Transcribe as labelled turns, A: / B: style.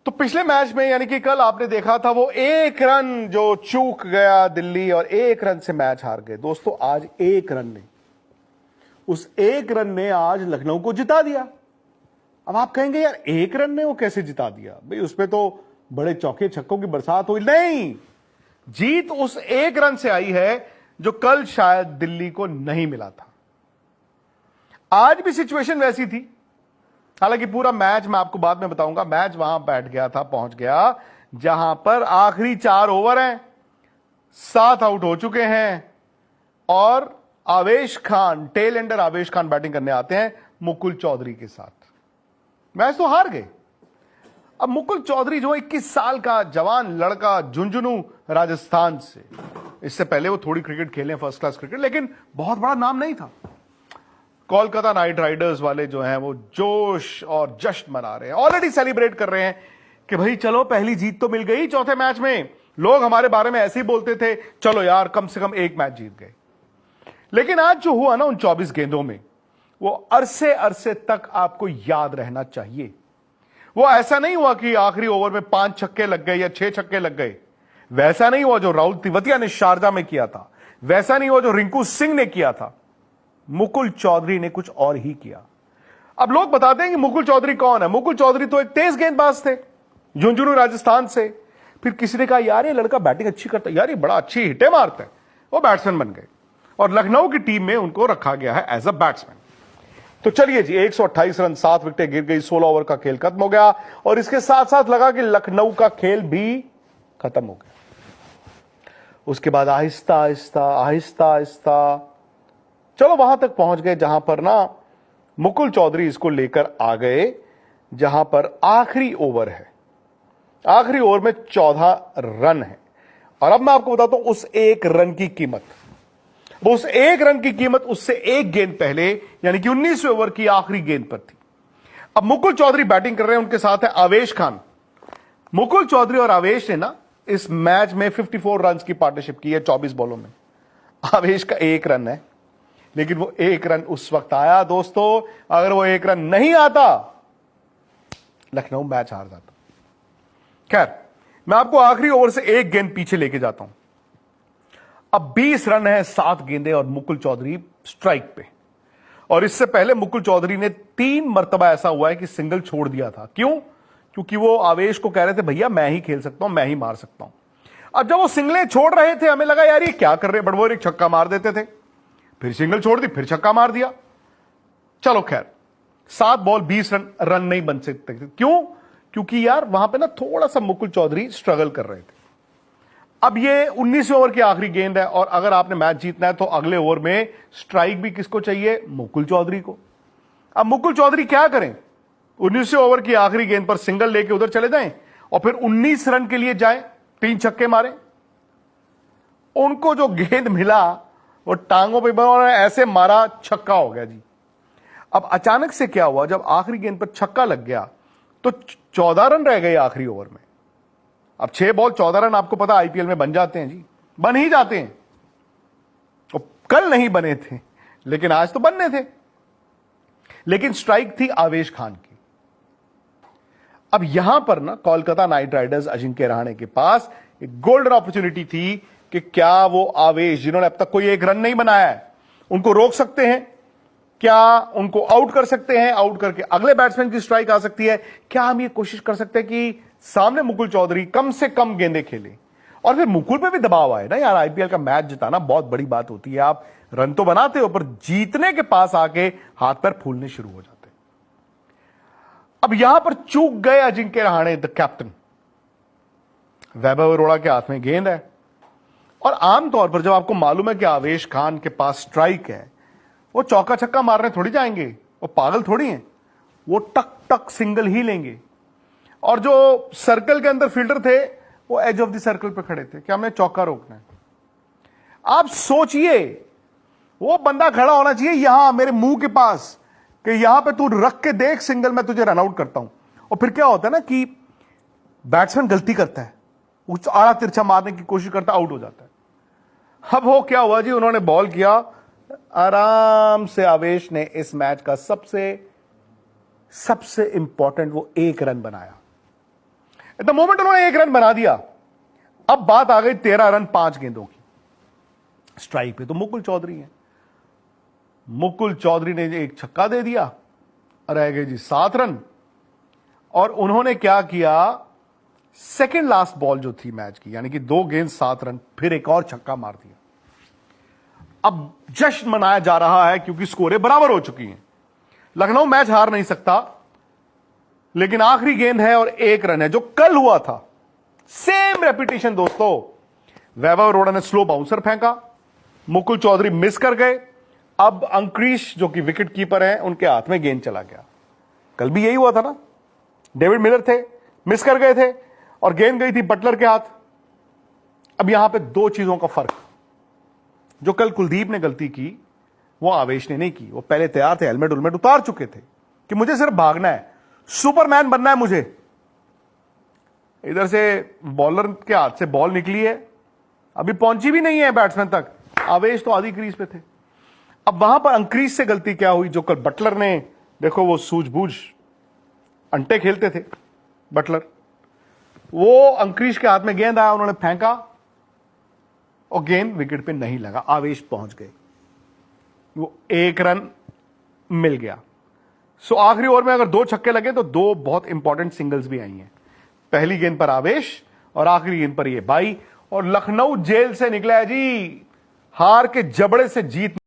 A: तो पिछले मैच में यानी कि कल आपने देखा था वो एक रन जो चूक गया दिल्ली और एक रन से मैच हार गए। दोस्तों आज एक रन ने, उस एक रन ने आज लखनऊ को जिता दिया। अब आप कहेंगे यार एक रन ने वो कैसे जिता दिया भाई, उसमें तो बड़े चौके छक्कों की बरसात हुई। नहीं, जीत उस एक रन से आई है जो कल शायद दिल्ली को नहीं मिला था। आज भी सिचुएशन वैसी थी, हालांकि पूरा मैच मैं आपको बाद में बताऊंगा। मैच वहां बैठ गया था, पहुंच गया जहां पर आखिरी 4 ओवर हैं, 7 आउट हो चुके हैं और आवेश खान, टेल एंडर आवेश खान बैटिंग करने आते हैं मुकुल चौधरी के साथ। मैच तो हार गए। अब मुकुल चौधरी जो 21 साल का जवान लड़का, झुंझुनू राजस्थान से, इससे पहले वो थोड़ी क्रिकेट खेले, फर्स्ट क्लास क्रिकेट, लेकिन बहुत बड़ा नाम नहीं था। कोलकाता नाइट राइडर्स वाले जो हैं वो जोश और जश्न मना रहे हैं, ऑलरेडी सेलिब्रेट कर रहे हैं कि भाई चलो पहली जीत तो मिल गई चौथे मैच में। लोग हमारे बारे में ऐसे ही बोलते थे, चलो यार कम से कम एक मैच जीत गए। लेकिन आज जो हुआ ना उन 24 गेंदों में, वो अरसे अरसे तक आपको याद रहना चाहिए। वो ऐसा नहीं हुआ कि आखिरी ओवर में 5 छक्के लग गए या 6 छक्के लग गए। वैसा नहीं हुआ जो राहुल तिवतिया ने शारजा में किया था, वैसा नहीं हुआ जो रिंकू सिंह ने किया था। मुकुल चौधरी ने कुछ और ही किया। अब लोग बताते हैं कि मुकुल चौधरी कौन है। मुकुल चौधरी तो एक तेज गेंदबाज थे, झुंझुनू राजस्थान से। फिर किसी ने कहा यार ये लड़का बैटिंग अच्छी करता है, यार ये बड़ा अच्छी हिटें मारता है। वो बैट्समैन बन गए और लखनऊ की टीम में उनको रखा गया है एज अ बैट्समैन। तो चलिए जी, 128 रन, 7 विकेटें गिर गई, 16 ओवर का खेल खत्म हो गया और इसके साथ साथ लगा कि लखनऊ का खेल भी खत्म हो गया। उसके बाद आहिस्ता आहिस्ता आहिस्ता आहिस्ता चलो वहां तक पहुंच गए जहां पर ना मुकुल चौधरी इसको लेकर आ गए, जहां पर आखिरी ओवर है। आखिरी ओवर में 14 रन है और अब मैं आपको बताता हूं उस एक रन की कीमत। उस एक रन की कीमत उससे एक गेंद पहले यानी कि 19वें ओवर की आखिरी गेंद पर थी। अब मुकुल चौधरी बैटिंग कर रहे हैं, उनके साथ है आवेश खान। मुकुल चौधरी और आवेश ने ना इस मैच में 54 रन की पार्टनरशिप की है 24 बॉलों में। आवेश का एक रन है, लेकिन वो एक रन उस वक्त आया दोस्तों, अगर वो एक रन नहीं आता लखनऊ मैच हार जाता। खैर, मैं आपको आखिरी ओवर से एक गेंद पीछे लेके जाता हूं। अब 20 रन है, 7 गेंदें और मुकुल चौधरी स्ट्राइक पे। और इससे पहले मुकुल चौधरी ने 3 मर्तबा ऐसा हुआ है कि सिंगल छोड़ दिया था। क्यों? क्योंकि वो आवेश को कह रहे थे भैया मैं ही खेल सकता हूं, मैं ही मार सकता हूं। अब जब वो सिंगलें छोड़ रहे थे, हमें लगा यार ये क्या कर रहे हैं, बड़बोर एक छक्का मार देते थे, फिर सिंगल छोड़ दी, फिर छक्का मार दिया। चलो खैर, 7 बॉल 20 रन नहीं बन सकते। क्यों? क्योंकि यार वहां पे ना थोड़ा सा मुकुल चौधरी स्ट्रगल कर रहे थे। अब ये 19वें ओवर की आखिरी गेंद है और अगर आपने मैच जीतना है तो अगले ओवर में स्ट्राइक भी किसको चाहिए? मुकुल चौधरी को। अब मुकुल चौधरी क्या करें? 19वें ओवर की आखिरी गेंद पर सिंगल लेके उधर चले जाएं और फिर 19 रन के लिए जाएं, 3 छक्के मारें। उनको जो गेंद मिला वो टांगों पे ऐसे मारा, छक्का हो गया जी। अब अचानक से क्या हुआ, जब आखिरी गेंद पर छक्का लग गया तो 14 रन रह गए आखिरी ओवर में। अब 6 बॉल 14 रन आपको पता आईपीएल में बन जाते हैं जी, बन ही जाते हैं। तो कल नहीं बने थे लेकिन आज तो बनने थे। लेकिन स्ट्राइक थी आवेश खान की। अब यहां पर ना कोलकाता नाइट राइडर्स अजिंक्य रहाणे के पास एक गोल्डन अपॉर्चुनिटी थी कि क्या वो आवेश, जिन्होंने अब तक कोई एक रन नहीं बनाया है, उनको रोक सकते हैं? क्या उनको आउट कर सकते हैं? आउट करके अगले बैट्समैन की स्ट्राइक आ सकती है। क्या हम ये कोशिश कर सकते हैं कि सामने मुकुल चौधरी कम से कम गेंदें खेले? और फिर मुकुल पे भी दबाव आए ना यार, आईपीएल का मैच जिताना बहुत बड़ी बात होती है। आप रन तो बनाते हो पर जीतने के पास आके हाथ पैर फूलने शुरू हो जाते। अब यहां पर चूक गए अजिंक्य रहाणे, द कैप्टन। वैभव अरोड़ा के हाथ में गेंद है और आमतौर पर जब आपको मालूम है कि आवेश खान के पास स्ट्राइक है, वो चौका छक्का मारने थोड़ी जाएंगे, वो पागल थोड़ी हैं, वो टक टक सिंगल ही लेंगे। और जो सर्कल के अंदर फील्डर थे वो एज ऑफ द सर्कल पे खड़े थे कि हमें चौका रोकना है। आप सोचिए, वो बंदा खड़ा होना चाहिए यहां मेरे मुंह के पास कि यहां पे तू रख के देख सिंगल, मैं तुझे रन आउट करता हूं। और फिर क्या होता है ना कि बैट्समैन गलती करता है, उस आड़ा तिरछा मारने की कोशिश करता, आउट हो जाता है। अब वो क्या हुआ जी, उन्होंने बॉल किया, आराम से आवेश ने इस मैच का सबसे इंपॉर्टेंट वो एक रन बनाया। द मोमेंट उन्होंने 1 रन बना दिया, अब बात आ गई 13 रन 5 गेंदों की। स्ट्राइक पे तो मुकुल चौधरी है, मुकुल चौधरी ने एक छक्का दे दिया, रह गए जी 7 रन। और उन्होंने क्या किया, सेकेंड लास्ट बॉल जो थी मैच की, यानी कि 2 गेंद 7 रन, फिर एक और छक्का मार दिया। अब जश्न मनाया जा रहा है क्योंकि स्कोरें बराबर हो चुकी हैं। लखनऊ मैच हार नहीं सकता, लेकिन आखिरी गेंद है और 1 रन है, जो कल हुआ था। सेम रेपिटेशन दोस्तों। वैभव अरोड़ा ने स्लो बाउंसर फेंका, मुकुल चौधरी मिस कर गए, अब अंक्रीश जो कि विकेट कीपर हैं उनके हाथ में गेंद चला गया। कल भी यही हुआ था ना, डेविड मिलर थे, मिस कर गए थे और गेंद गई थी बटलर के हाथ। अब यहां पे 2 चीजों का फर्क, जो कल कुलदीप ने गलती की वो आवेश ने नहीं की। वो पहले तैयार थे, हेलमेट उलमेट उतार चुके थे कि मुझे सिर्फ भागना है, सुपरमैन बनना है मुझे। इधर से बॉलर के हाथ से बॉल निकली है, अभी पहुंची भी नहीं है बैट्समैन तक, आवेश तो आधी क्रीज पे थे। अब वहां पर अंक्रीज से गलती क्या हुई, जो कल बटलर ने, देखो वो सूझबूझ अंटे खेलते थे बटलर, वो अंक्रीज के हाथ में गेंद आया, उन्होंने फेंका और गेंद विकेट पे नहीं लगा, आवेश पहुंच गए, वो 1 रन मिल गया। सो आखिरी ओवर में अगर 2 छक्के लगे तो 2 बहुत इंपॉर्टेंट सिंगल्स भी आई हैं। पहली गेंद पर आवेश और आखिरी गेंद पर ये बाई, और लखनऊ जेल से निकला है जी, हार के जबड़े से जीत।